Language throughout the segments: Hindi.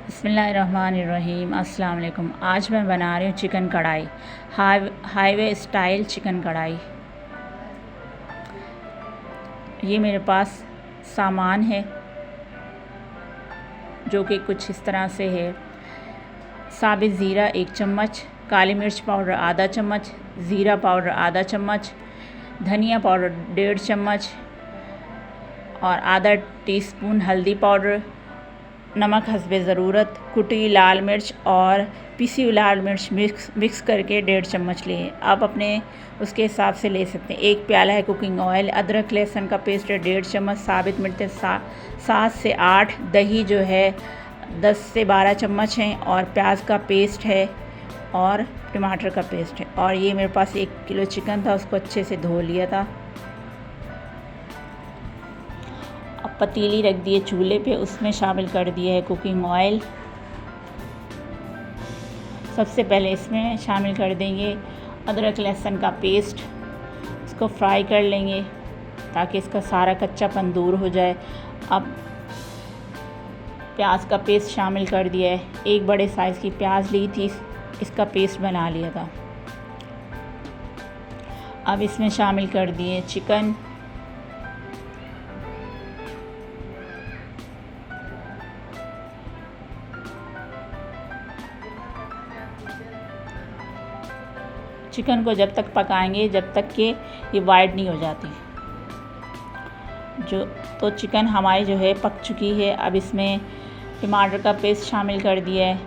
बिस्मिल्लाहिर्रहमानिर्रहीम। अस्सलाम वालेकुम। आज मैं बना रही हूँ चिकन कढ़ाई, हाईवे स्टाइल चिकन कढ़ाई। ये मेरे पास सामान है जो कि कुछ इस तरह से है। साबित ज़ीरा 1 चम्मच, काली मिर्च पाउडर आधा चम्मच, ज़ीरा पाउडर आधा चम्मच, धनिया पाउडर 1.5 चम्मच और आधा टीस्पून हल्दी पाउडर, नमक हस्बे ज़रूरत, कुटी लाल मिर्च और पिसी हुई लाल मिर्च मिक्स करके 1.5 चम्मच लिए। आप अपने उसके हिसाब से ले सकते हैं। 1 प्याला है कुकिंग ऑयल, अदरक लहसुन का पेस्ट है 1.5 चम्मच, साबित मिर्चें 7 से 8, दही जो है 10 से 12 चम्मच हैं और प्याज का पेस्ट है और टमाटर का पेस्ट है। और ये मेरे पास 1 किलो चिकन था, उसको अच्छे से धो लिया था। अब पतीली रख दिए चूल्हे पे, उसमें शामिल कर दिया है कुकिंग ऑयल। सबसे पहले इसमें शामिल कर देंगे अदरक लहसुन का पेस्ट, इसको फ्राई कर लेंगे ताकि इसका सारा कच्चापन दूर हो जाए। अब प्याज का पेस्ट शामिल कर दिया है। 1 बड़े साइज़ की प्याज ली थी, इसका पेस्ट बना लिया था। अब इसमें शामिल कर दिए चिकन, चिकन को जब तक पकाएंगे जब तक कि ये वाइट नहीं हो जाती। तो चिकन हमारी जो है पक चुकी है। अब इसमें टमाटर का पेस्ट शामिल कर दिया है।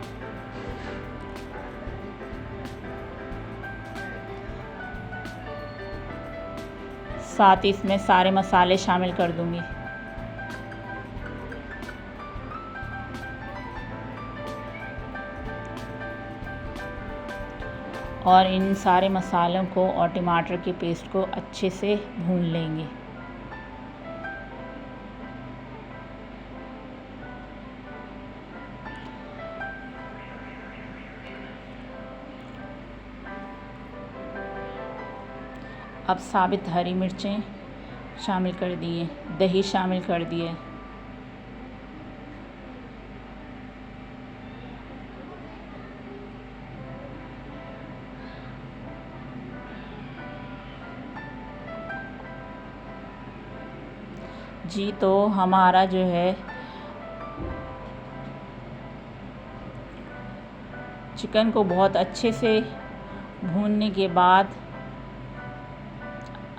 साथ ही इसमें सारे मसाले शामिल कर दूंगी। और इन सारे मसालों को और टमाटर के पेस्ट को अच्छे से भून लेंगे। अब साबित हरी मिर्चें शामिल कर दिए, दही शामिल कर दिए, जी। तो हमारा जो है चिकन को बहुत अच्छे से भूनने के बाद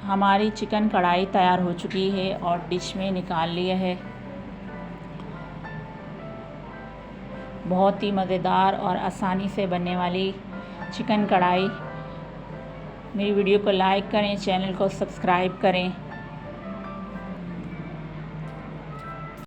हमारी चिकन कढ़ाई तैयार हो चुकी है और डिश में निकाल लिया है। बहुत ही मज़ेदार और आसानी से बनने वाली चिकन कढ़ाई। मेरी वीडियो को लाइक करें, चैनल को सब्सक्राइब करें।